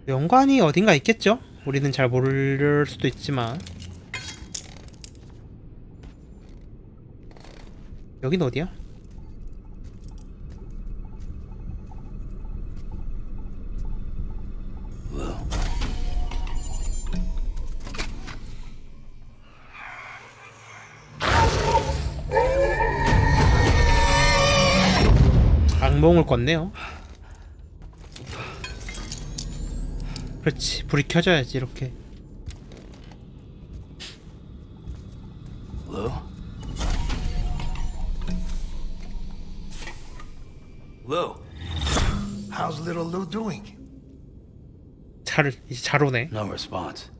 연관이 어딘가 있겠죠? 우리는 잘 모를 수도 있지만. 여긴 어디야? 악몽을 꿨네요. 그렇지, 불이 켜져야지. 이렇게. Lou? Lou? How's little Lou doing? 이제 잘 오네. No response.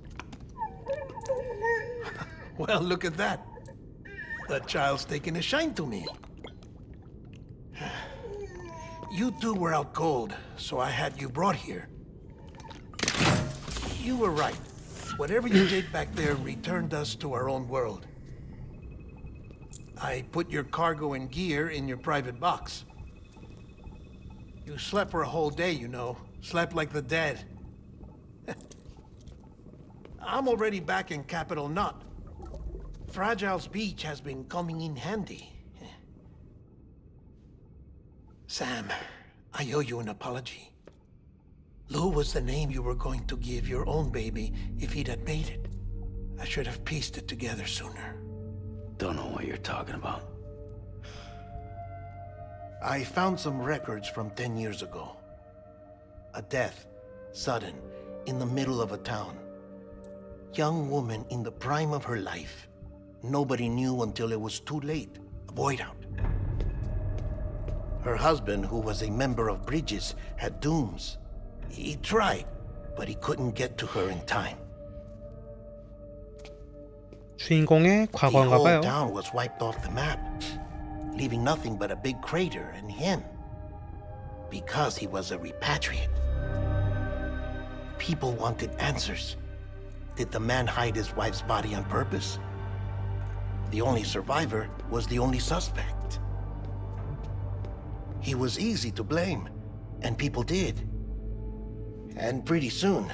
Well, look at that. The child's taking a shine to me. You two were out cold, so I had you brought here. You were right. Whatever you did back there returned us to our own world. I put your cargo and gear in your private box. You slept for a whole day, you know. Slept like the dead. I'm already back in Capital Knot. Fragile's beach has been coming in handy. Sam, I owe you an apology. Lou was the name you were going to give your own baby if he'd had made it. I should have pieced it together sooner. Don't know what you're talking about. I found some records from 10 years ago. A death, sudden, in the middle of a town. Young woman in the prime of her life. Nobody knew until it was too late. A void out. Her husband, who was a member of Bridges, had dooms. He tried, but he couldn't get to her in time. 주인공의 The 과거인가 whole 봐요. town was wiped off the map, leaving nothing but a big crater and him. Because he was a repatriate. People wanted answers. Did the man hide his wife's body on purpose? The only survivor was the only suspect. He was easy to blame, and people did. And pretty soon,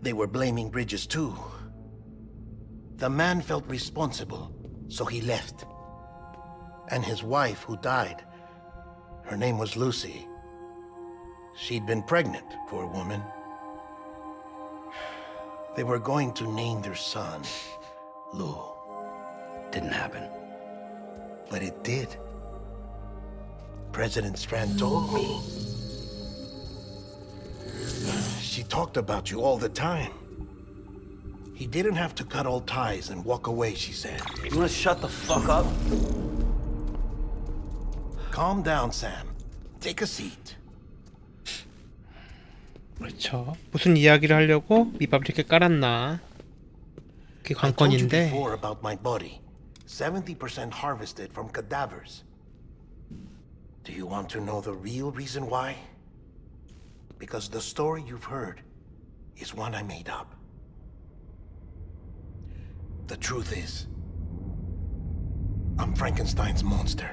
they were blaming Bridges too. The man felt responsible, so he left. And his wife, who died, her name was Lucy. She'd been pregnant, poor woman. They were going to name their son Lou. Didn't happen. But it did. President Strand told me. She talked about you all the time. He didn't have to cut all ties and walk away, she said. You wanna shut the fuck up? Calm down, Sam. Take a seat. 그렇죠. 무슨 이야기를 하려고 밑밥 이렇게 깔았나? 그게 I told you 관건인데. before about my body. 70% harvested from cadavers. Do you want to know the real reason why? Because the story you've heard is one I made up. The truth is, I'm Frankenstein's monster.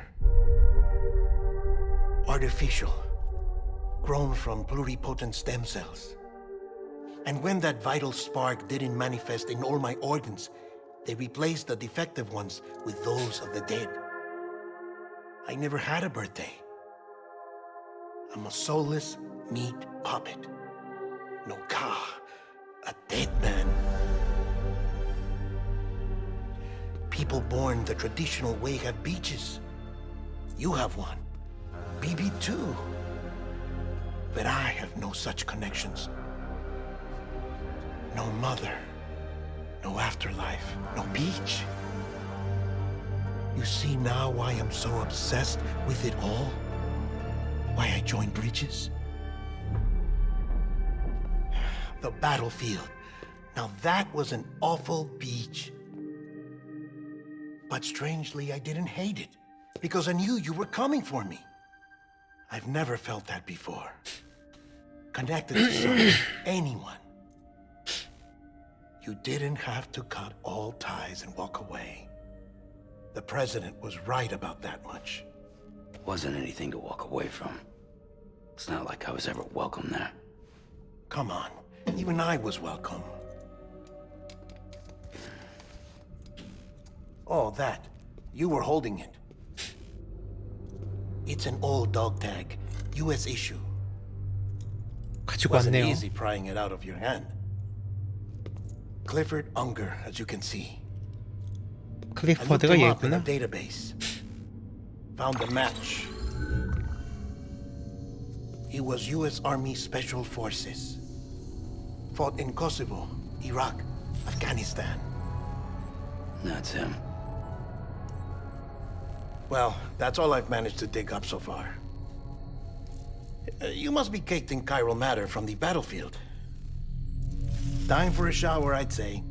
Artificial, grown from pluripotent stem cells. And when that vital spark didn't manifest in all my organs, they replaced the defective ones with those of the dead. I never had a birthday. I'm a soulless meat puppet. No ka, a dead man. People born the traditional way have beaches. You have one. BB too. But I have no such connections. No mother. No afterlife. No beach. You see now why I'm so obsessed with it all? Why I joined Bridges? The battlefield. Now that was an awful beach. But strangely, I didn't hate it, because I knew you were coming for me. I've never felt that before. Connected to someone, anyone. You didn't have to cut all ties and walk away. The president was right about that much. Wasn't anything to walk away from. It's not like I was ever welcome there. Come on, Even I was welcome. Oh, that. You were holding it. It's an old dog tag, US issue. 가지고 Wasn't 왔네요. easy prying it out of your hand. Clifford Unger, as you can see. I looked 클리퍼드가 him up in 얘구나. our database. Found a match. He was U.S. Army Special Forces. Fought in Kosovo, Iraq, Afghanistan. That's him. Well, that's all I've managed to dig up so far. You must be caked in chiral matter from the battlefield. Time for a shower, I'd say.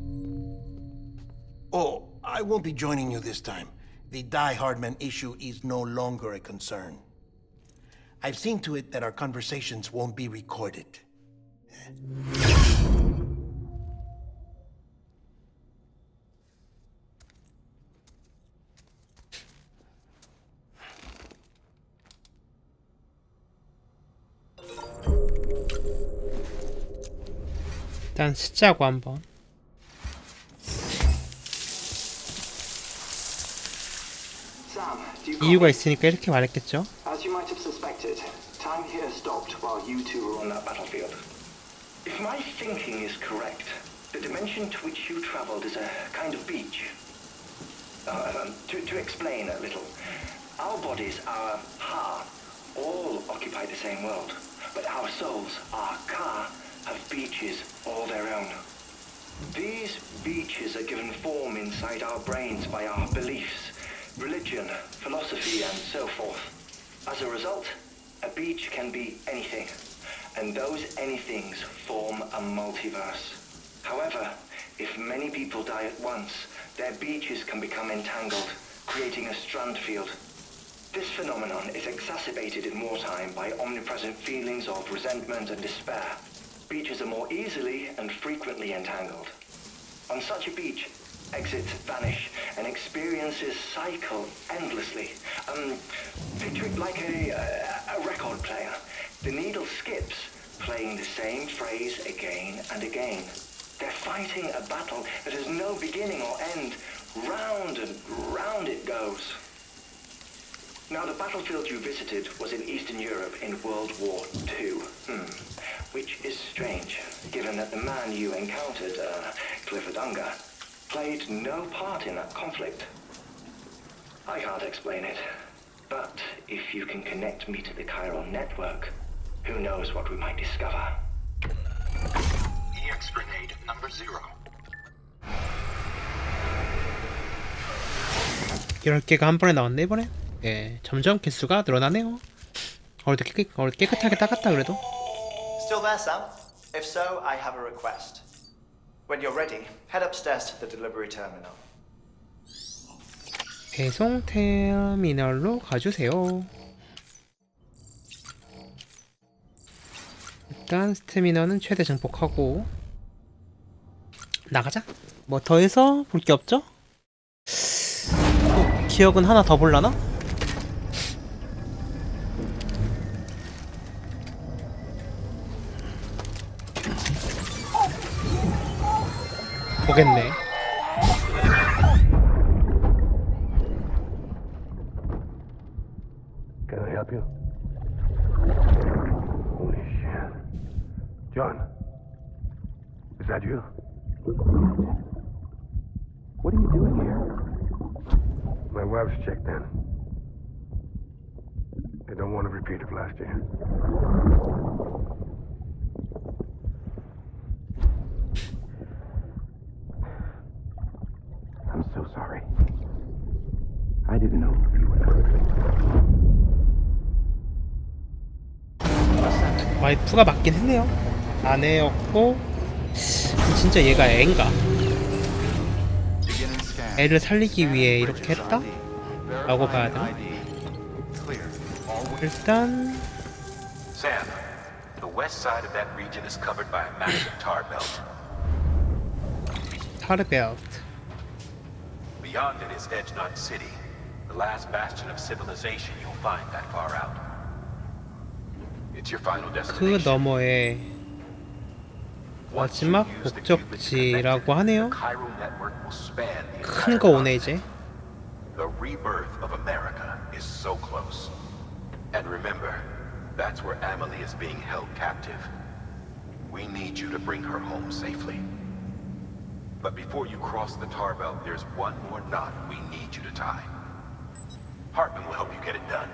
Oh, I won't be joining you this time. The Die Hardman issue is no longer a concern. I've seen to it that our conversations won't be recorded. 일단 쓰자고 한번. 이유가 있으니까 이렇게 말했겠죠. As you might have suspected, time here stopped while you two were on that battlefield. If my thinking is correct, the dimension to which you traveled is a kind of beach. To explain a little, our bodies, our ha, all occupy the same world, but our souls, our ka, have beaches all their own. These beaches are given form inside our brains by our beliefs, religion, philosophy, and so forth. As a result, a beach can be anything, and those anythings form a multiverse. However, if many people die at once, their beaches can become entangled, creating a strand field. This phenomenon is exacerbated in wartime by omnipresent feelings of resentment and despair. Beaches are more easily and frequently entangled. On such a beach, exits vanish and experiences cycle endlessly. Picture it like a record player. The needle skips, playing the same phrase again and again. They're fighting a battle that has no beginning or end. Round and round it goes. Now, the battlefield you visited was in Eastern Europe in World War II. Which is strange, given that the man you encountered, Clifford Unger, played no part in that conflict. I can't explain it, but if you can connect me to the chiral network, who knows what we might discover. EX grenade number 0. 10개가 한 번에 나왔네 이번에. 예, 점점 개수가 늘어나네요. 깨끗하게 닦았다 그래도. Still there, Sam? If so, I have a request. When you're ready, head upstairs to the delivery terminal. 배송 터미널로 가주세요. 일단 스태미너는 최대 증폭하고 나가자. 뭐 더해서 볼 게 없죠? 기억은 하나 더 볼라나? 보겠네. Can I help you? Holy shit. John, is that you? What are you doing here? My wife's checked in. I don't want a repeat of last year. I'm so sorry. I didn't know you were coming. 와이프가 맞긴 했네요. 아내였고 진짜 얘가 애인가? 애를 살리기 위해 이렇게 했다? 라고 봐야 되나? 일단 Sam, the west side of that region is covered by a massive tar belt. 타르벨트. Beyond it is Edgenot City, the last bastion of civilization you'll find that far out. It's your final 그 destination. 너머에 마지막 목적지라고 하네요. 큰 거 오네 이제. The rebirth of America is so close. And remember, that's where Amelie is being held captive. We need you to bring her home safely. But before you cross the tar belt, there's one more knot we need you to tie. Hartman will help you get it done.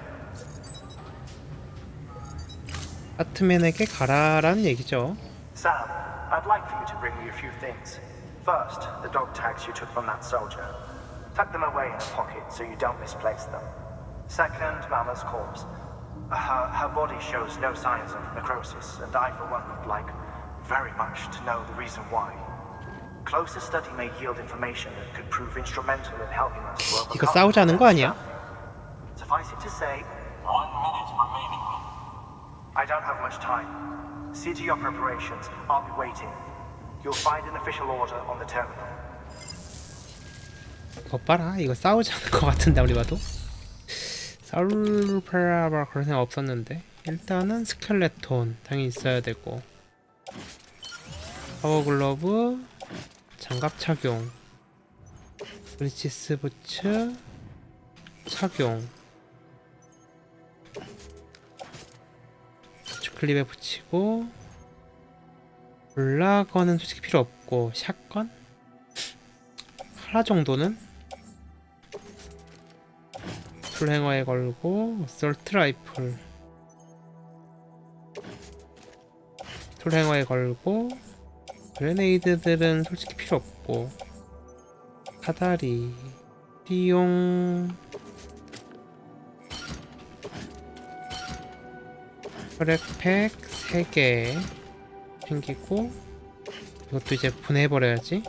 하트맨에게 가라라는 얘기죠. Sam, I'd like for you to bring me a few things. First, the dog tags you took from that soldier. Tuck them away in a pocket so you don't misplace them. Second, Mama's corpse. Her body shows no signs of necrosis, and I, for one, would like very much to know the reason why. Closer study may yield information that could prove instrumental in helping us to overcome. 이거 싸우자는 거 아니야? Suffice it to say, 1 minute remaining. I don't have much time. See to your preparations. I'll be waiting. You'll find an official order on the terminal. 그거 봐라. 이거 싸우자는 거 같은데 아무리 봐도. 싸울 그런 생각 없었는데. 일단은 스켈레톤 당연히 있어야 되고. 파워글러브, 장갑 착용, 브리치스 부츠 착용, 클립에 붙이고, 블라건은 솔직히 필요 없고, 샷건 하나 정도는 풀행어에 걸고, 어설트 라이플 풀행어에 걸고, 그레네이드들은 솔직히 필요 없고, 사다리, 띠용, 혈액팩 3개 챙기고, 이것도 이제 분해해버려야지.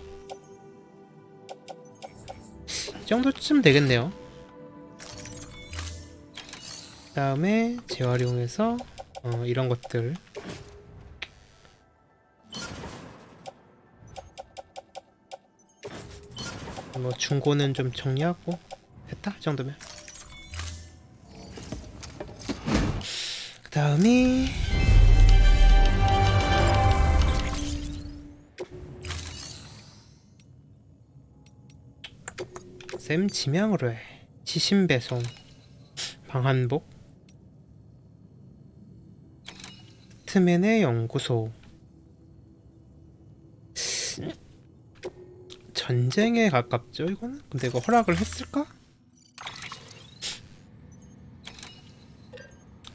이 정도쯤 되겠네요. 그 다음에 재활용해서 이런 것들 뭐 중고는 좀 정리하고 됐다. 이 정도면. 그 다음이 쌤 지명으로 해. 지신 배송, 방한복, 트맨의 연구소. 전쟁에 가깝죠 이거는? 근데 이거 허락을 했을까?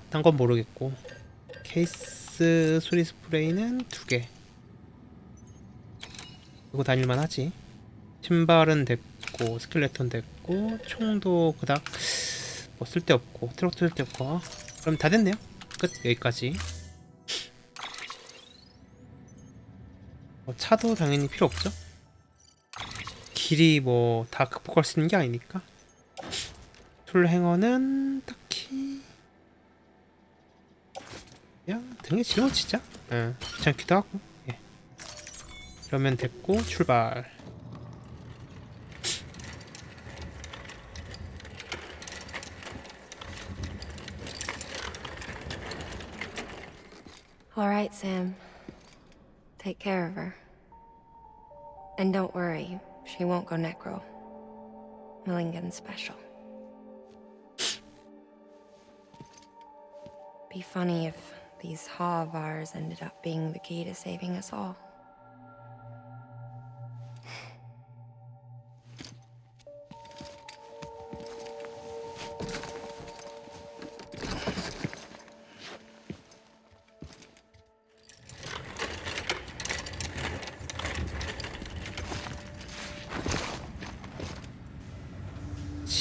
딴 건 모르겠고. 케이스 수리 스프레이는 2개. 이거 다닐만 하지. 신발은 됐고, 스켈레톤 됐고, 총도 그닥 뭐 쓸데없고, 트럭도 쓸데없고. 그럼 다 됐네요. 끝. 여기까지. 차도 당연히 필요 없죠. 길이 뭐 다 극복할 수 있는 게 아니니까. 툴 행어는 딱히 그냥 등에 짊어지자. 귀찮기도 하고. 예. 그러면 됐고 출발. All right, Sam. Take care of her. And don't worry, she won't go necro. Millingan's special. Be funny if these Ha of ours ended up being the key to saving us all.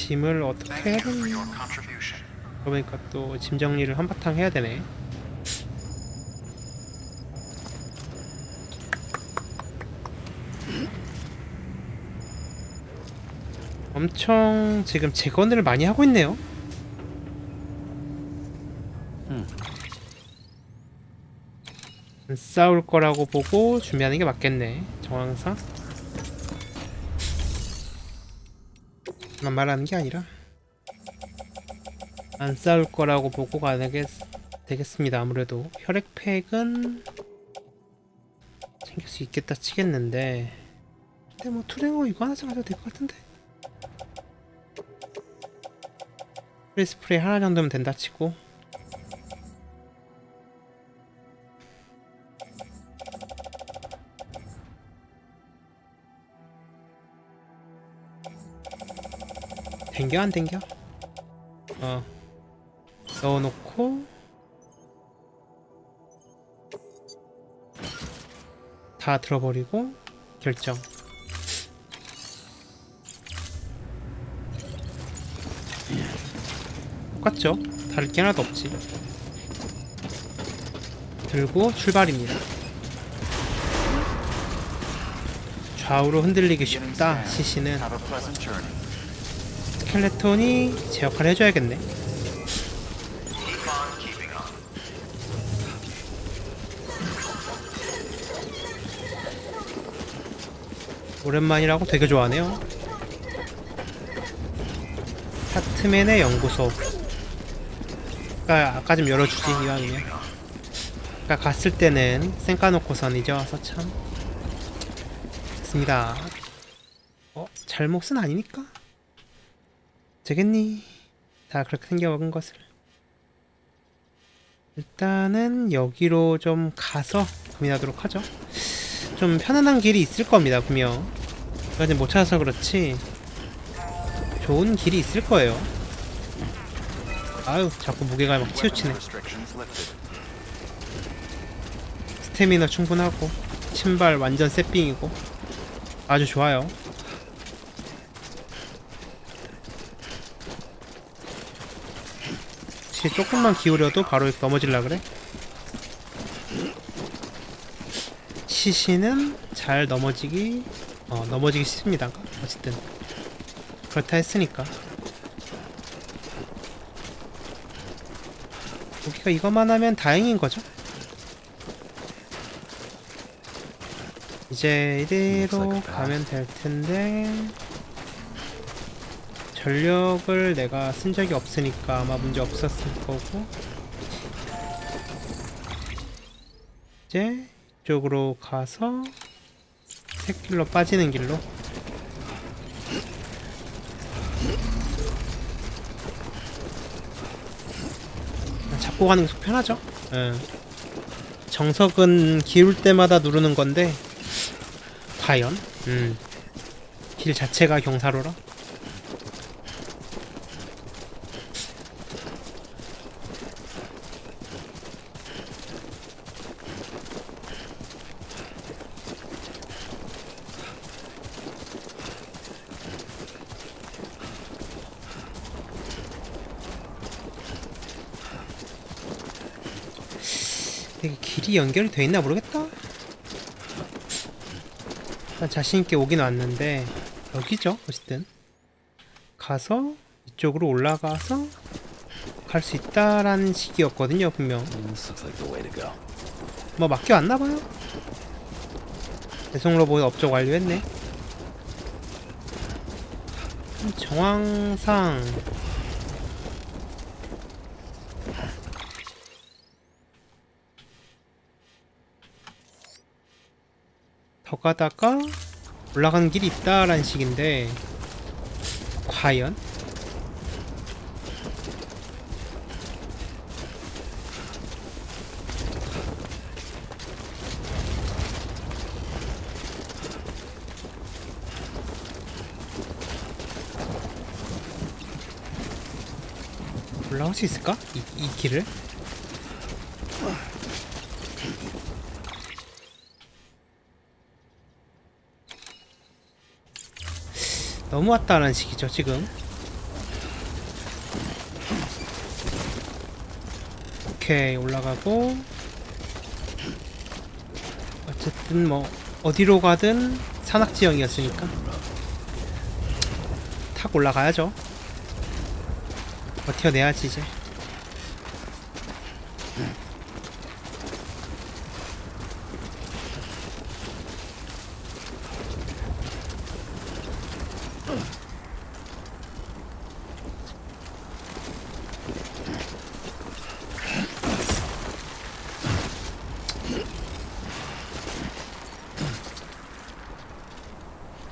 짐을 어떻게 해야 되나? 그러니까 또 짐 정리를 한바탕 해야 되네. 엄청 지금 재건을 많이 하고 있네요. 안 싸울 거라고 보고 준비하는 게 맞겠네. 정황상 만 말하는 게 아니라 안 싸울 거라고 보고 가는 게 되겠습니다. 아무래도 혈액팩은 챙길 수 있겠다 치겠는데, 근데 뭐 투랭어 이거 하나 정도 될 것 같은데. 스프레이 하나 정도면 된다 치고. 댕겨 안 댕겨? 넣어놓고 다 들어버리고 결정. 똑같죠? 다를 게 하나도 없지. 들고 출발입니다. 좌우로 흔들리기 쉽다 CC는. 스켈레톤이 제 역할을 해줘야겠네. 오랜만이라고 되게 좋아하네요. 하트맨의 연구소. 아까 좀 열어주지 이왕이면. 아까 갔을 때는 쌩까놓고선이죠. 서참 됐습니다. 잘못은 아니니까 되겠니? 다 그렇게 생겨먹은 것을. 일단은 여기로 좀 가서 고민하도록 하죠. 좀 편안한 길이 있을 겁니다 분명. 제가 못 찾아서 그렇지 좋은 길이 있을 거예요. 아유 자꾸 무게가 막 치우치네. 스태미너 충분하고 신발 완전 세핑이고 아주 좋아요. 혹시 조금만 기울여도 바로 넘어질라 그래? CC는 잘 넘어지기 쉽습니다. 어쨌든 그렇다 했으니까. 여기가 이것만 하면 다행인 거죠. 이제 이대로 가면 될 텐데, 전력을 내가 쓴 적이 없으니까 아마 문제 없었을 거고. 이제 이쪽으로 가서 새길로 빠지는 길로. 잡고 가는 게 속 편하죠. 정석은 기울 때마다 누르는 건데 과연? 길 자체가 경사로라. 이게 길이 연결이 돼 있나 모르겠다. 일단 자신있게 오긴 왔는데 여기죠. 어쨌든 가서 이쪽으로 올라가서 갈 수 있다라는 식이었거든요 분명. 뭐 맡겨왔나봐요. 배송로봇 업적 완료했네. 정황상 더 가다가 올라가는 길이 있다라는 식인데 과연? 올라올 수 있을까? 이 길을? 너무 왔다는 식이죠 지금. 오케이 올라가고. 어쨌든 뭐 어디로 가든 산악지형이었으니까 탁 올라가야죠. 버텨내야지 이제.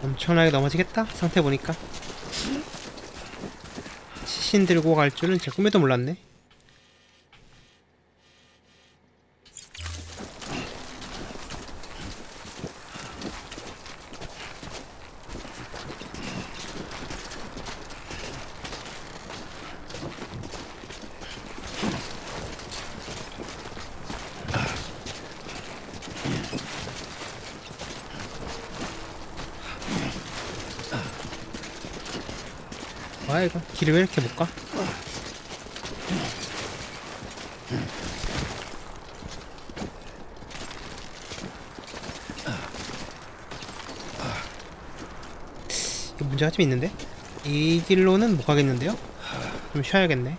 엄청나게 넘어지겠다 상태 보니까. 시신 들고 갈 줄은 제 꿈에도 몰랐네. 와, 이거 길이 왜 이렇게 못 가? 이거 문제가 좀 있는데? 이 길로는 못 가겠는데요? 좀 쉬어야겠네.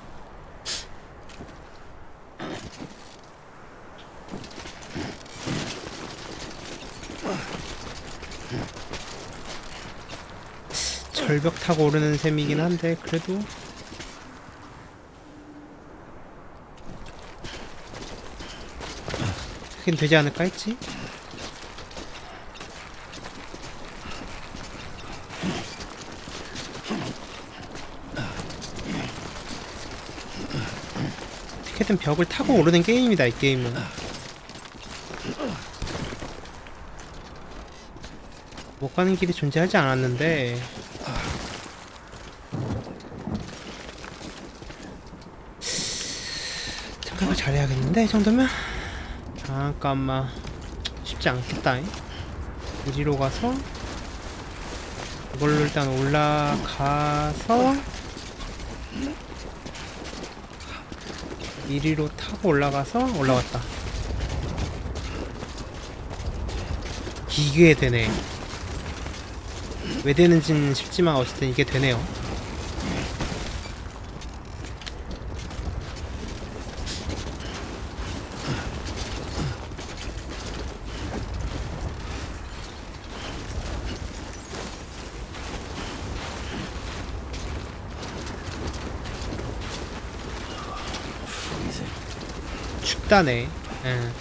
절벽 타고 오르는 셈이긴 한데 그래도 그긴 되지 않을까 했지? 어떻게든 벽을 타고 오르는 게임이다, 이 게임은. 못 가는 길이 존재하지 않았는데 생각을 잘해야겠는데, 이 정도면? 잠깐만, 쉽지 않겠다. 이리로 가서 이걸로 일단 올라가서 이리로 타고 올라가서 올라갔다. 이게 되네. 왜 되는지는 싶지만 어쨌든 이게 되네요. 춥다네. 응.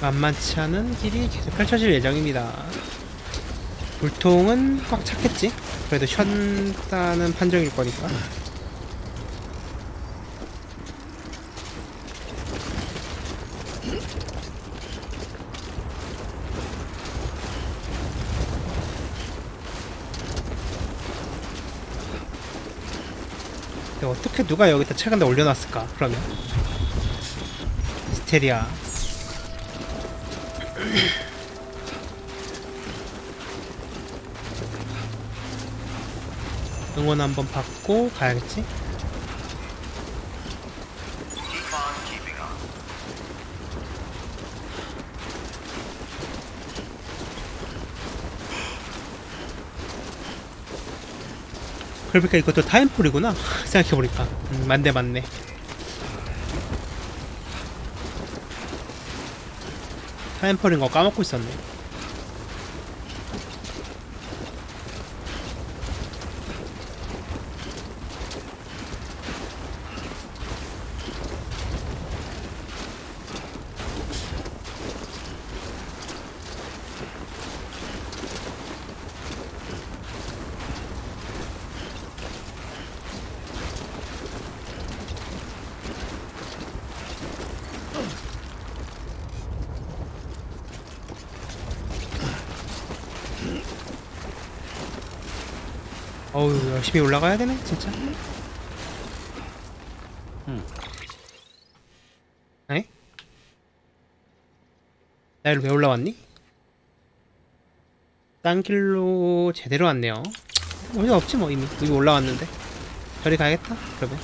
만만치 않은 길이 계속 펼쳐질 예정입니다. 불통은 꽉 찼겠지? 그래도 쉬었다는 판정일 거니까. 근데 어떻게 누가 여기다 최근에 올려놨을까? 그러면 미스테리아. 응원 한번 받고 가야겠지? 그러니까 이것도 타임폴이구나. 생각해보니까 맞네. 타임폴인 거 까먹고 있었네. 어우, 열심히 올라가야 되네, 진짜. 에? 나 여기로 왜 올라왔니? 딴 길로 제대로 왔네요. 어디 없지 뭐, 이미 올라왔는데. 저리 가야겠다, 그러면.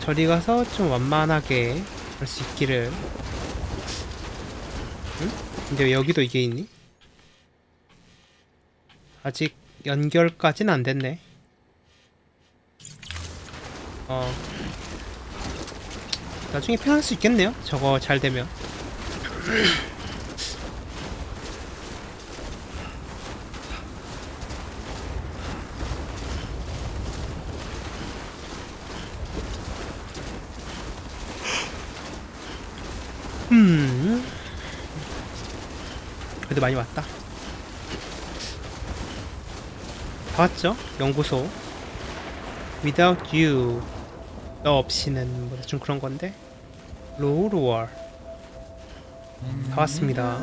저리 가서 좀 완만하게 할 수 있기를. 응? 근데 왜 여기도 이게 있니? 아직 연결까진 안 됐네. 나중에 편할 수 있겠네요. 저거 잘 되면. 그래도 많이 왔다. 다 왔죠? 연구소. Without you. 너 없이는 뭐 대충 그런 건데. 로우루얼. 다 왔습니다.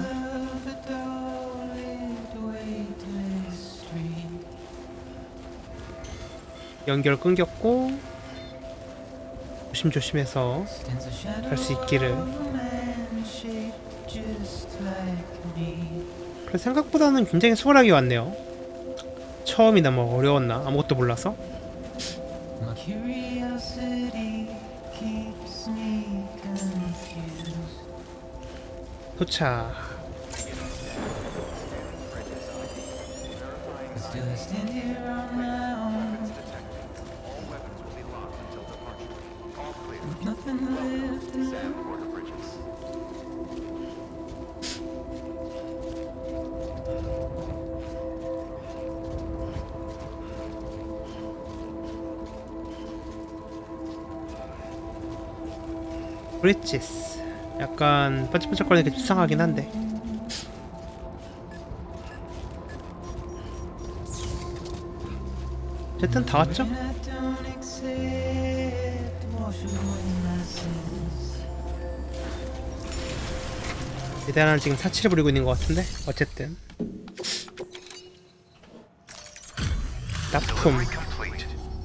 연결 끊겼고 조심조심해서 갈 수 있기를. 그래 생각보다는 굉장히 수월하게 왔네요. 처음이나 뭐 어려웠나? 아무것도 몰라서. 도착. 브리지스. 약간 반짝반짝거리는 게 수상하긴 한데. 어쨌든 다 왔죠? 대단한 지금 사치를 부리고 있는 것 같은데. 어쨌든 납품.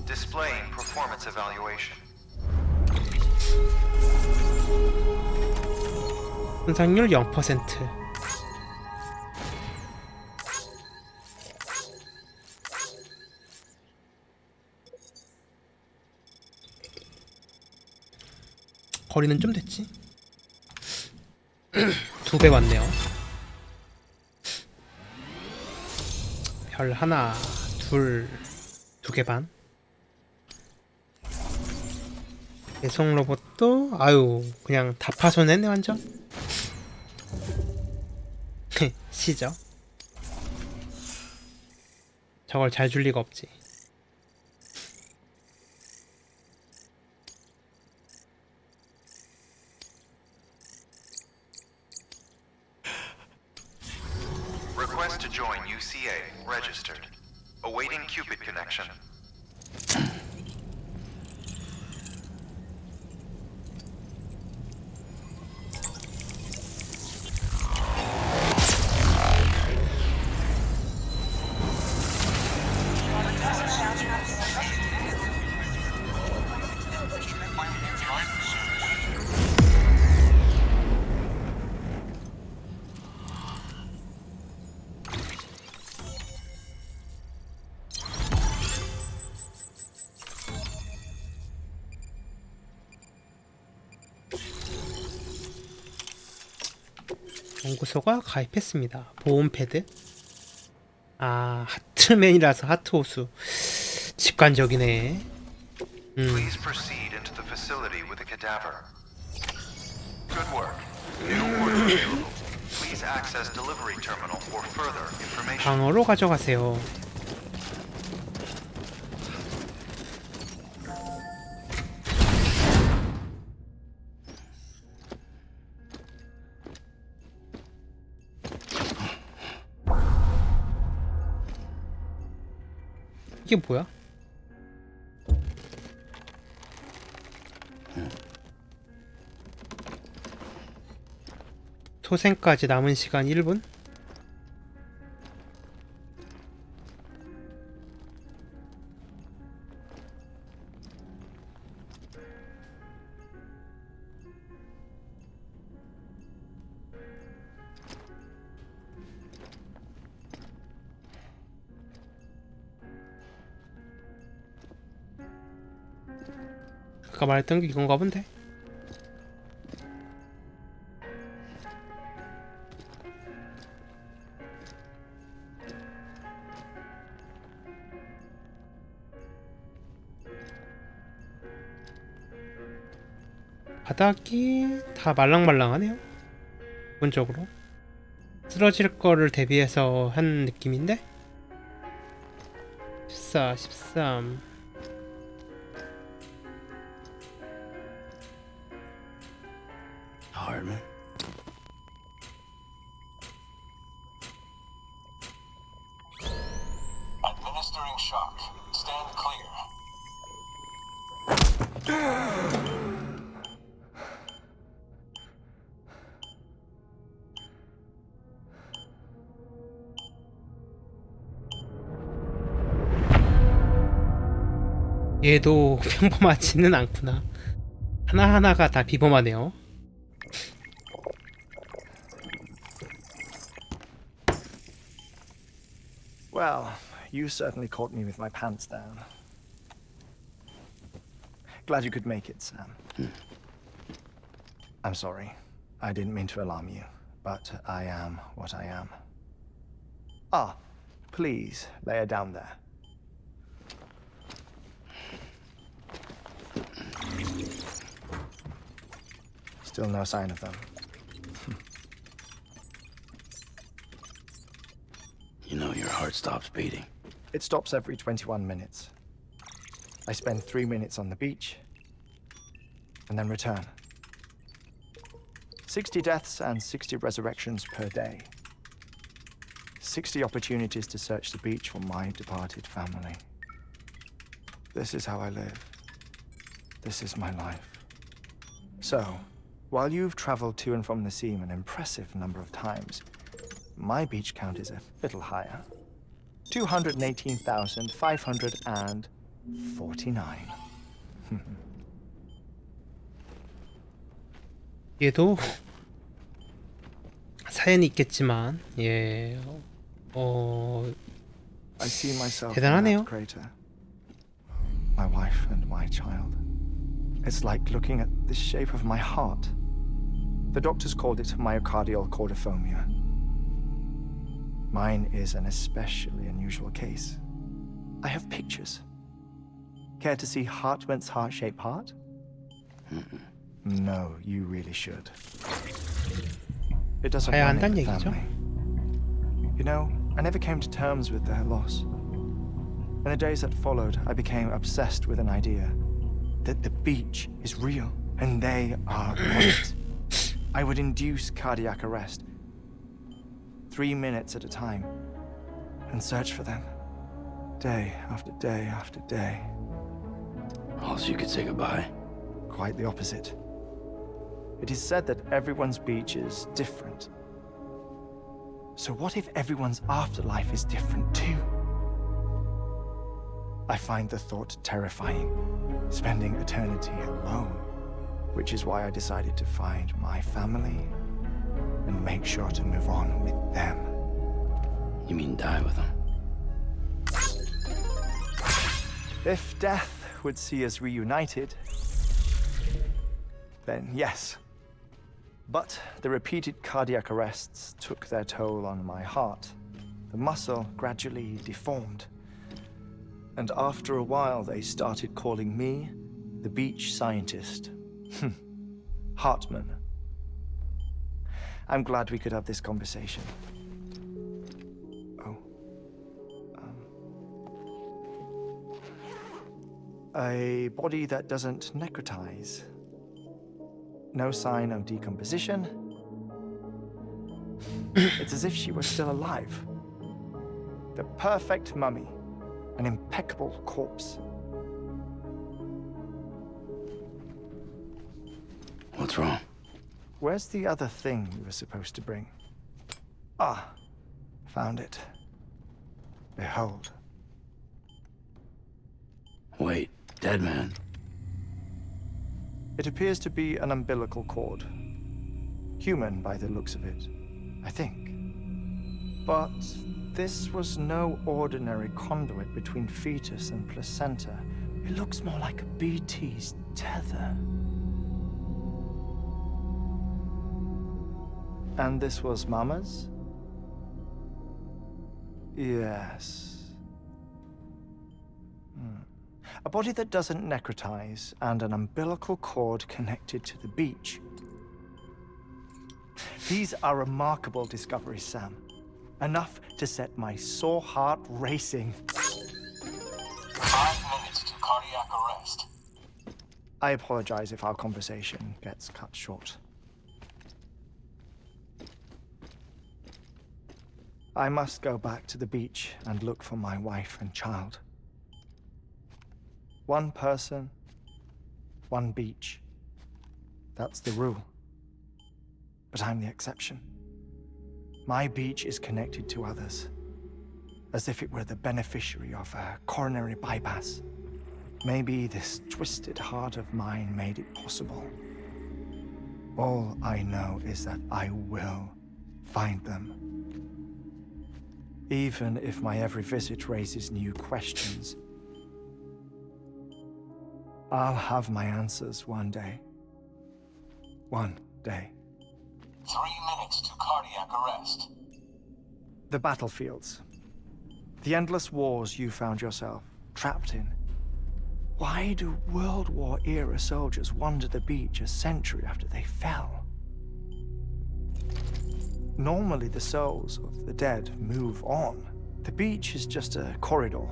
Displaying performance evaluation. 손상률 0%. 거리는 좀 됐지? 2배 왔네요. 별 하나, 둘, 2개 반. 배송 로봇도 아유 그냥 다 파손했네 완전. 시죠. 저걸 잘 줄 리가 없지. Request to join UCA. Registered. Awaiting Cupid connection. 연구소가 가입했습니다. 보온 패드. 아 하트맨이라서 하트호수. 직관적이네. Please proceed into the facility with a cadaver. Good work. New order available. Please access delivery terminal for further information. 방어로 가져가세요. 이게 뭐야? 토생까지 남은 시간 1분? 아까 말했던 게 이건가 본데? 바닥이 다 말랑말랑하네요. 기본적으로 쓰러질 거를 대비해서 한 느낌인데 14, 13 Hardman. Administering shock. Stand clear. 얘도 평범하지는 않구나. 하나하나가 다 비범하네요. Well, you certainly caught me with my pants down. Glad you could make it, Sam. I'm sorry. I didn't mean to alarm you, but I am what I am. Ah, please lay her down there. Still no sign of them. You know your heart stops beating. It stops every 21 minutes. I spend 3 minutes on the beach, and then return. 60 deaths and 60 resurrections per day. 60 opportunities to search the beach for my departed family. This is how I live. This is my life. So, while you've traveled to and from the seam an impressive number of times, my beach count is a little higher. 218,549. 얘도 사연이 있겠지만 예, I see myself in 대단하네요. that crater. My wife and my child. It's like looking at the shape of my heart. The doctors called it myocardial cordiphobia. Mine is an especially unusual case. I have pictures. Care to see Hartman's heart-shaped heart? No, you really should. It doesn't 봐야 run in 한다는 the 얘기죠. family. You know, I never came to terms with their loss. In the days that followed, I became obsessed with an idea that the beach is real and they are not. I would induce cardiac arrest, 3 minutes at a time, and search for them, day after day after day. Also, you could say goodbye. Quite the opposite. It is said that everyone's beach is different. So what if everyone's afterlife is different too? I find the thought terrifying, spending eternity alone, which is why I decided to find my family and make sure to move on with them. You mean die with them? If death would see us reunited, then yes. But the repeated cardiac arrests took their toll on my heart. The muscle gradually deformed. And after a while, they started calling me the beach scientist. Hartman. I'm glad we could have this conversation. Oh. A body that doesn't necrotize. No sign of decomposition. It's as if she were still alive. The perfect mummy. An impeccable corpse. What's wrong? Where's the other thing you were supposed to bring? Ah, found it. Behold. Wait, dead man. It appears to be an umbilical cord. Human by the looks of it, I think. But this was no ordinary conduit between fetus and placenta. It looks more like a BT's tether. And this was Mama's? Yes. A body that doesn't necrotize and an umbilical cord connected to the beach. These are remarkable discoveries, Sam. Enough to set my sore heart racing. 5 minutes to cardiac arrest. I apologize if our conversation gets cut short. I must go back to the beach and look for my wife and child. One person, one beach. That's the rule. But I'm the exception. My beach is connected to others, as if it were the beneficiary of a coronary bypass. Maybe this twisted heart of mine made it possible. All I know is that I will find them. Even if my every visit raises new questions, I'll have my answers one day. One day. 3 minutes to cardiac arrest. The battlefields. The endless wars you found yourself trapped in. Why do World War era soldiers wander the beach a century after they fell? Normally the souls of the dead move on. The beach is just a corridor,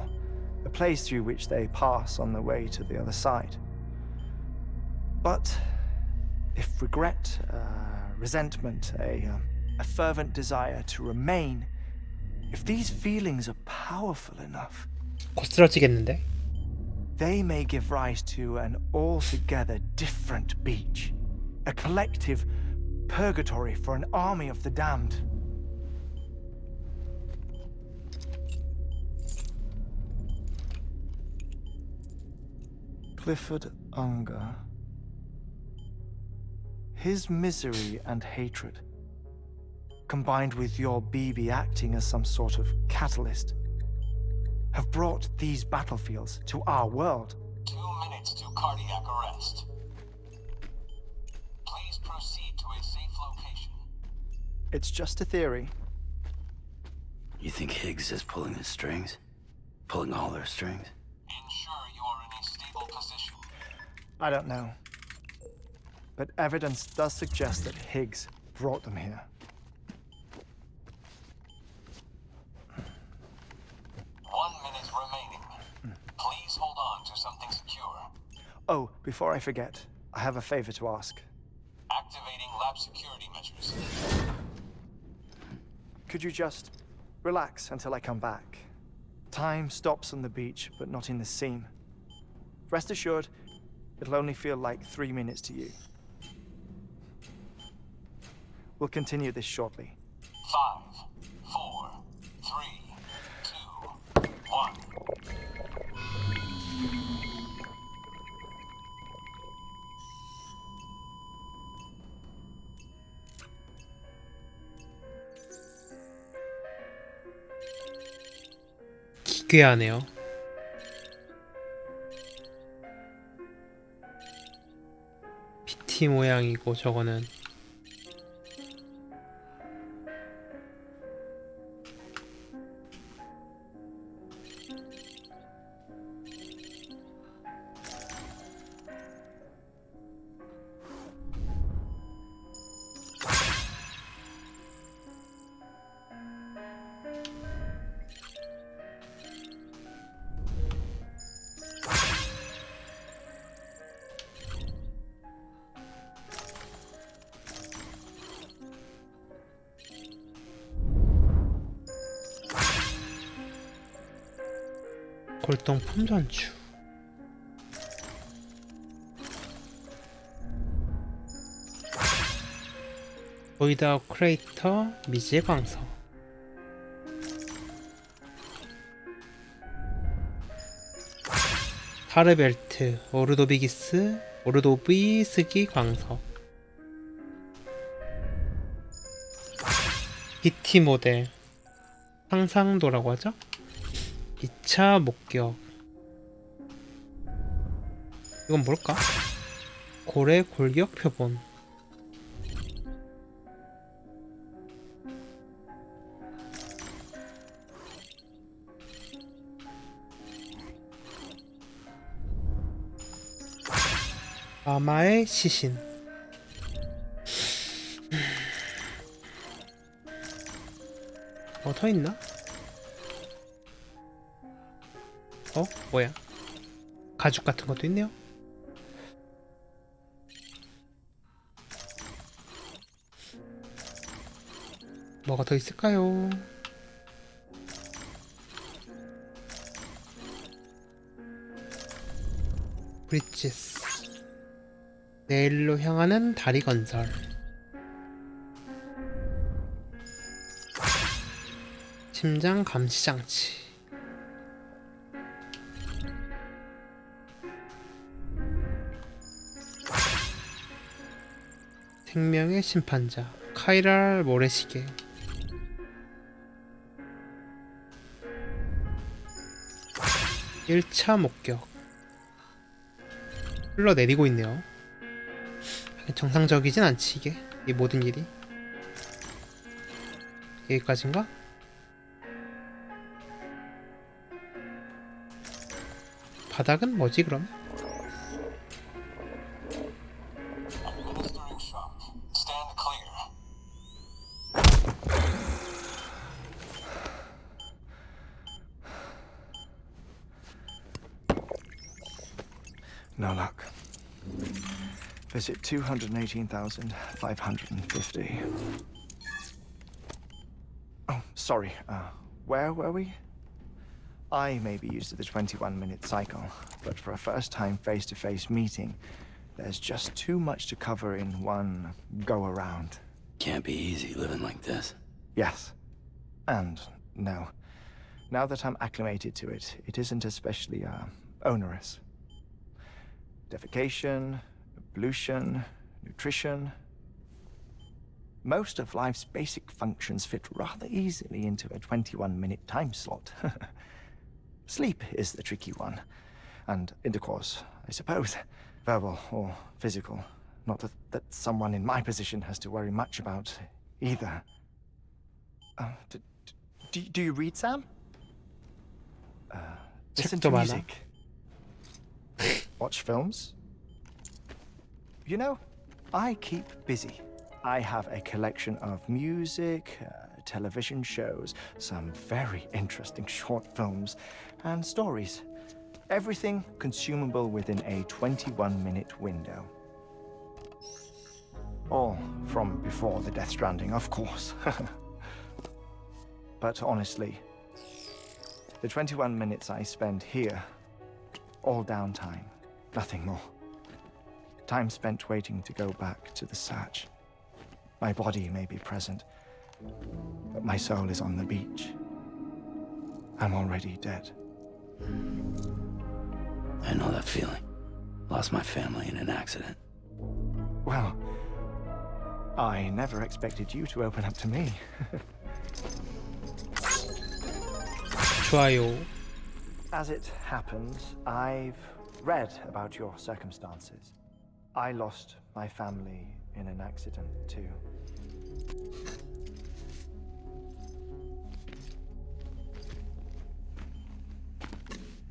a place through which they pass on the way to the other side. But if regret, resentment, a fervent desire to remain, if these feelings are powerful enough, 곧 쓰러지겠는데? they may give rise to an altogether different beach, a collective purgatory for an army of the damned. Clifford Unger. His misery and hatred, combined with your BB acting as some sort of catalyst, have brought these battlefields to our world. 2 minutes to cardiac arrest. Please proceed to a safe location. It's just a theory. You think Higgs is pulling the strings? Pulling all their strings? Ensure you are in a stable position. I don't know. But evidence does suggest that Higgs brought them here. 1 minute remaining. Please hold on to something secure. Oh, before I forget, I have a favor to ask. Activating lab security measures. Could you just relax until I come back? Time stops on the beach, but not in the scene. Rest assured, it'll only feel like 3 minutes to you. We'll continue this shortly. 5, 4, 3, 2, 1. 기괴하네요. PT 모양이고 저거는 골동품 전주. 보이다 크레이터 미지의 광석. 하르벨트 오르도비스기 광석. BT 모델 상상도라고 하죠? 2차 목격. 이건 뭘까? 고래 골격 표본. 마마의 시신. 뭐 더 있나? 뭐야? 가죽 같은 것도 있네요. 뭐가 더 있을까요? 브릿지스. 내일로 향하는 다리 건설. 심장 감시 장치. 생명의 심판자. 카이랄 모래시계. (1차) 목격. 흘러내리고 있네요. 정상적이진 않지 이게 이 모든 일이. 여기까지인가? 바닥은 뭐지 그럼? Administering shock. Stand clear. No luck. Visit 218,550. Oh, sorry. Where were we? I may be used to the 21-minute cycle, but for a first-time face-to-face meeting, there's just too much to cover in one go-around. Can't be easy living like this. Yes. And no. Now that I'm acclimated to it, it isn't especially, onerous. Defecation, ablution, nutrition. Most of life's basic functions fit rather easily into a 21-minute time slot. Sleep is the tricky one. And intercourse, I suppose. Verbal or physical. Not that someone in my position has to worry much about either. Do you read, Sam? Listen to 책도 많아. music. Watch films. You know, I keep busy. I have a collection of music, television shows, some very interesting short films, and stories. Everything consumable within a 21-minute window. All from before the Stranding, of course. But honestly, the 21 minutes I spend here, all downtime, nothing more. Time spent waiting to go back to the search. My body may be present, but my soul is on the beach. I'm already dead. I know that feeling. Lost my family in an accident. Well, I never expected you to open up to me. 좋아요. As it happens, I've read about your circumstances. I lost my family in an accident too.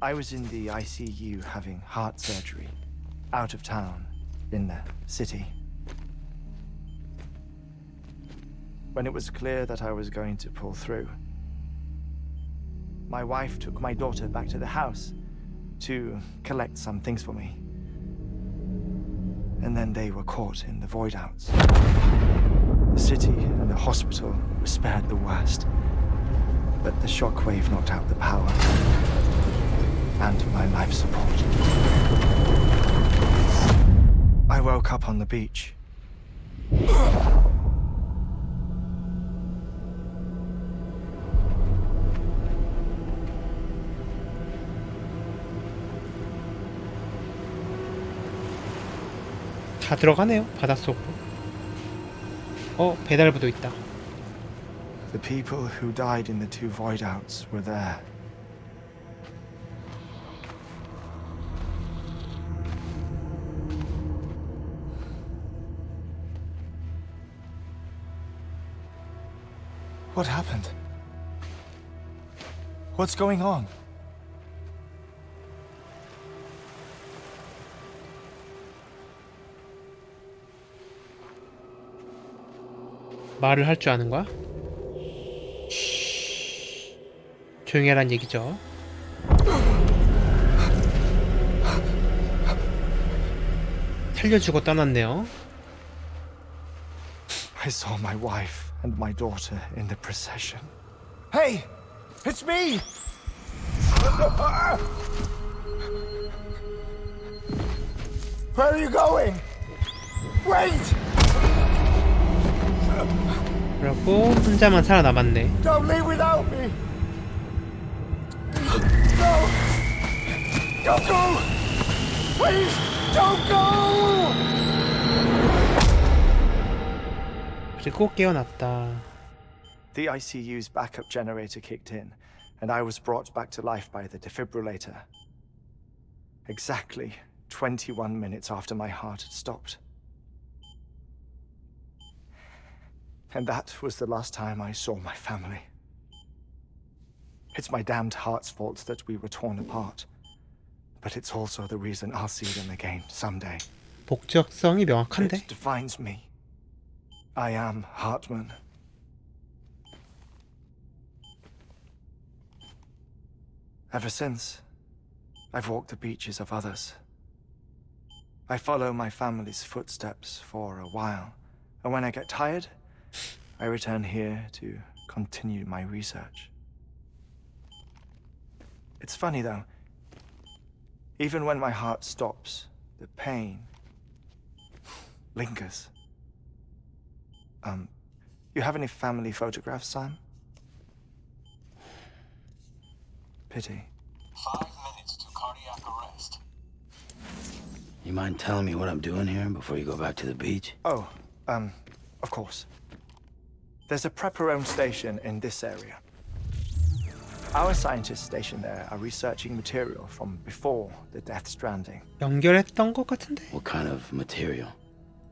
I was in the ICU having heart surgery, out of town, in the city. When it was clear that I was going to pull through, my wife took my daughter back to the house to collect some things for me. And then they were caught in the void-outs. The city and the hospital were spared the worst, but the shockwave knocked out the power and my life support. I woke up on the beach. 다 들어가네요 바닷속으로. 배달부도 있다. The people who died in the two void-outs were there. What happened? What's going on? 말을 할 줄 아는 거야? 조용히 하란 얘기죠. 살려주고 떠났네요. I saw my wife and my daughter in the procession. Hey! It's me! Where are you going? Wait! 그리고 혼자만 살아남았네. Don't leave without me! No! Don't go! Please, don't go! 그리고 깨어났다. The ICU's backup generator kicked in, and I was brought back to life by the defibrillator. Exactly 21 minutes after my heart had stopped. And that was the last time I saw my family. It's my damned heart's fault that we were torn apart. But it's also the reason I'll see them again someday. 목적성이 명확한데? It defines me. I am Hartman. Ever since, I've walked the beaches of others. I follow my family's footsteps for a while, and when I get tired, I return here to continue my research. It's funny though, even when my heart stops, the pain lingers. You have any family photographs, Sam? Pity. 5 minutes to cardiac arrest. You mind telling me what I'm doing here before you go back to the beach? Oh, of course. There's a prep-your-own station in this area. Our scientists stationed there are researching material from before the Death Stranding. 연결했던 것 같은데? What kind of material?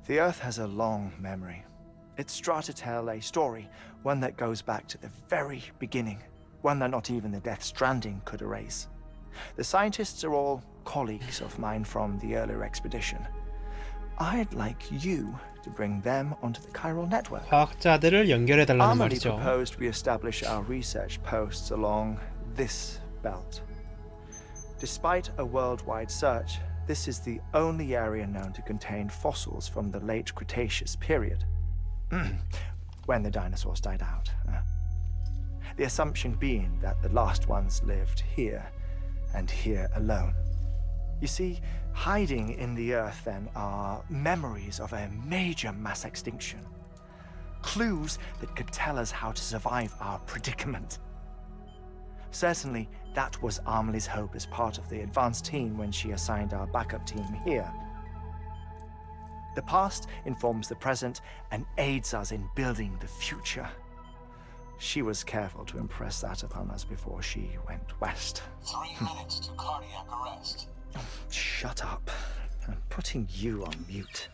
The Earth has a long memory. It's trying to tell a story, one that goes back to the very beginning, one that not even the Death Stranding could erase. The scientists are all colleagues of mine from the earlier expedition. I'd like you to bring them onto the chiral network. 과학자들을 연결해달라는 Armory 말이죠. proposed we establish our research posts along this belt. Despite a worldwide search, this is the only area known to contain fossils from the late Cretaceous period, when the dinosaurs died out. The assumption being that the last ones lived here, and here alone. You see, hiding in the Earth then are memories of a major mass extinction. Clues that could tell us how to survive our predicament. Certainly, that was Amelie's hope as part of the advanced team when she assigned our backup team here. The past informs the present and aids us in building the future. She was careful to impress that upon us before she went west. 3 minutes to cardiac arrest. Shut up. I'm putting you on mute.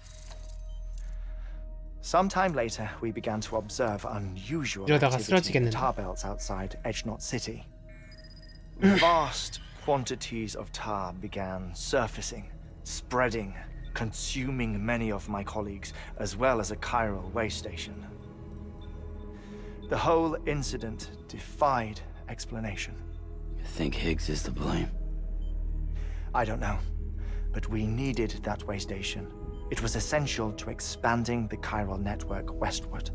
Sometime later, we began to observe unusual 이러다가 activity in the 쓰러지겠는데. tar belts outside Edgenot City. Vast quantities of tar began surfacing, spreading, consuming many of my colleagues, as well as a chiral way station. The whole incident defied explanation. You think Higgs is to blame? I don't know, but we needed that way station. It was essential to expanding the chiral network westward.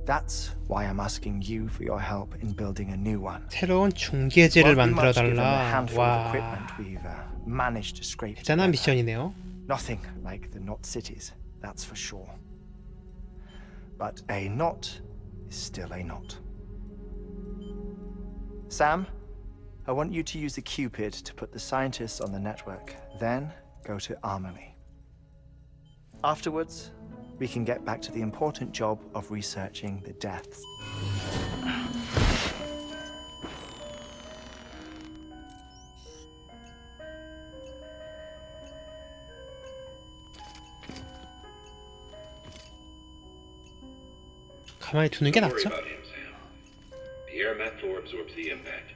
That's why I'm asking you for your help in building a new one. 새로운 중계지를 Won't be much given the 만들어달라. handful of 와, equipment we've managed to scrape 대단한 together. 미션이네요. Nothing like the knot cities, that's for sure. But a knot is still a knot. Sam, I want you to use the Cupid to put the scientists on the network, then go to Armory. Afterwards, we can get back to the important job of researching the deaths. 가만히 두는 게 Don't worry 낫죠? about him, Sam. The air mat floor absorbs the impact.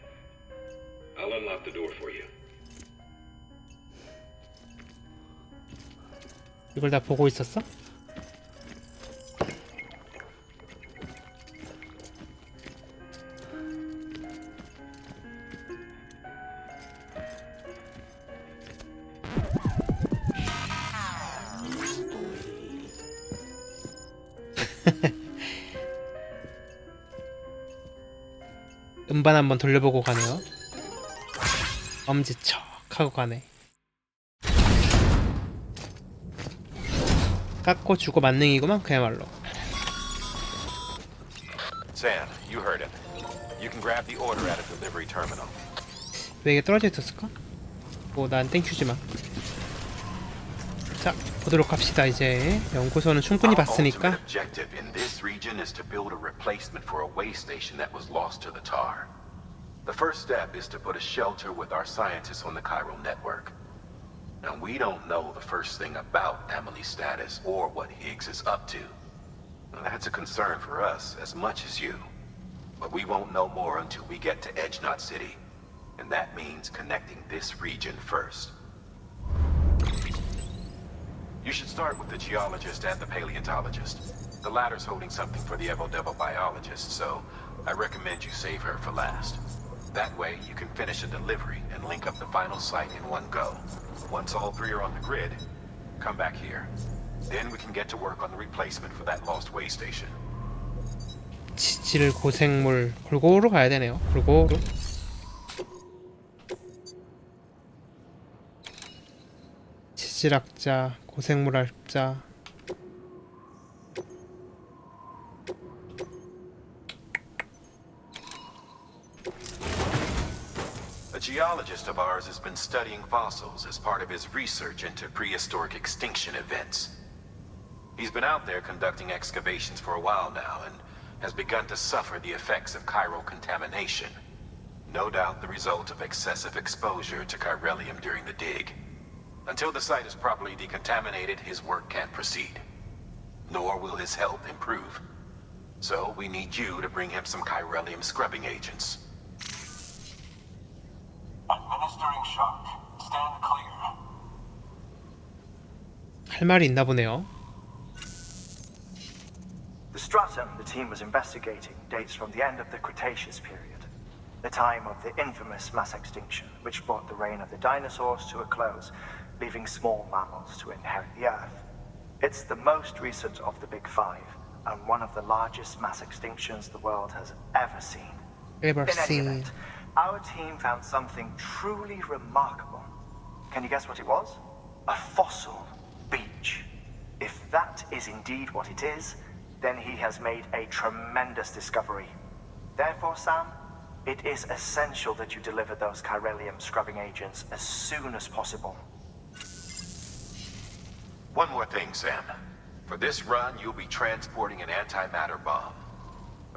I'll unlock the door for you. 이걸 다 보고 있었어? 음반 한번 돌려보고 가네요. 엄지척 하고 가네. 깎고 주고 만능이구만 그야말로. Sam, you heard him. You can grab the order at a delivery terminal. 왜 이게 떨어져 있었을까? 뭐 난 땡큐지만. 자, 보도록 합시다. 이제 연구소는 충분히 Our 봤으니까. ultimate objective in this region is to build a replacement for a way station that was lost to the tar. The first step is to put a shelter with our scientists on the Chiral network. Now, we don't know the first thing about Emily's status or what Higgs is up to. Now, that's a concern for us as much as you. But we won't know more until we get to Edge Knot City. And that means connecting this region first. You should start with the geologist and the paleontologist. The latter's holding something for the Evo-Devo biologist, so I recommend you save her for last. That way, you can finish a delivery and link up the final site in one go. Once all three are on the grid, come back here. Then we can get to work on the replacement for that lost way station. 지질 고생물 골고루 가야 되네요. 골고루. 지질학자, 고생물학자. A geologist of ours has been studying fossils as part of his research into prehistoric extinction events. He's been out there conducting excavations for a while now and has begun to suffer the effects of chiral contamination. No doubt the result of excessive exposure to chiralium during the dig. Until the site is properly decontaminated, his work can't proceed. Nor will his health improve. So we need you to bring him some chiralium scrubbing agents. Administering shock. Stand clear. 할 말이 있나 보네요. The stratum the team was investigating dates from the end of the Cretaceous period, the time of the infamous mass extinction, which brought the reign of the dinosaurs to a close, leaving small mammals to inherit the Earth. It's the most recent of the Big Five, and one of the largest mass extinctions the world has ever seen. Ever In any seen. event, our team found something truly remarkable. Can you guess what it was? A fossil beach. If that is indeed what it is, then he has made a tremendous discovery. Therefore, Sam, it is essential that you deliver those chiralium scrubbing agents as soon as possible. One more thing, Sam. For this run, you'll be transporting an antimatter bomb.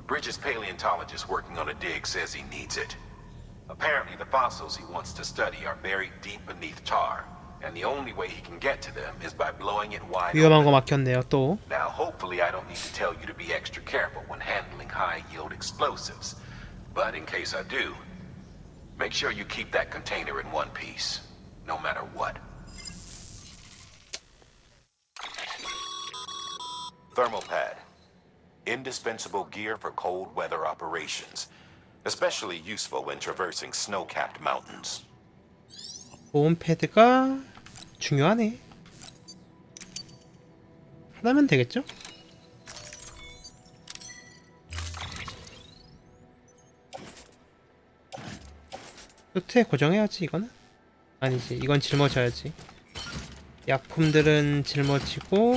Bridges' paleontologist working on a dig says he needs it. Apparently, the fossils he wants to study are buried deep beneath tar, and the only way he can get to them is by blowing it wide 위험한 거 open. 막혔네요. 또 Now, hopefully I don't need to tell you to be extra careful when handling high-yield explosives. But in case I do, make sure you keep that container in one piece, no matter what. Thermal pad. Indispensable gear for cold weather operations. Especially useful when traversing snow-capped mountains. 보온 패드가 중요하네. 하나면 되겠죠? 수트에 고정해야지 이거는? 아니지, 이건 짊어져야지. 약품들은 짊어지고.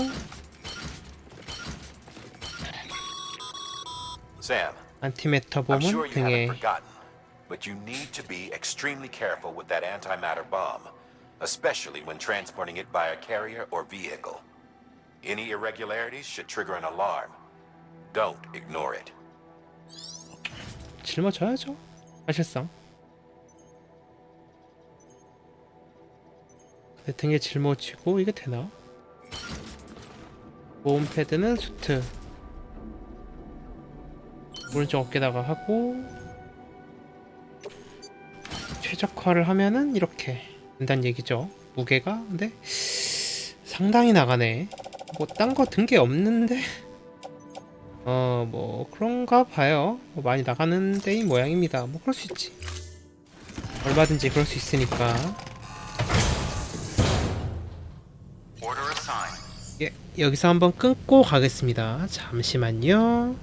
Sam, 안티매터 I'm 보문 sure you 등에. haven't forgotten, but you need to be extremely careful with that antimatter bomb, especially when transporting it by a carrier or vehicle. Any irregularities should trigger an alarm. Don't ignore it. 짊어져야죠, 사실상. 내 등에 짊어지고 이게 되나? 보온 패드는 수트. 오른쪽 어깨다가 하고 최적화를 하면은 이렇게 된다는 얘기죠. 무게가 근데 상당히 나가네. 뭐 딴 거 든 게 없는데 뭐 그런가 봐요. 뭐 많이 나가는 데인 모양입니다. 뭐 그럴 수 있지. 얼마든지 그럴 수 있으니까. Order assigned. 예, 여기서 한번 끊고 가겠습니다. 잠시만요.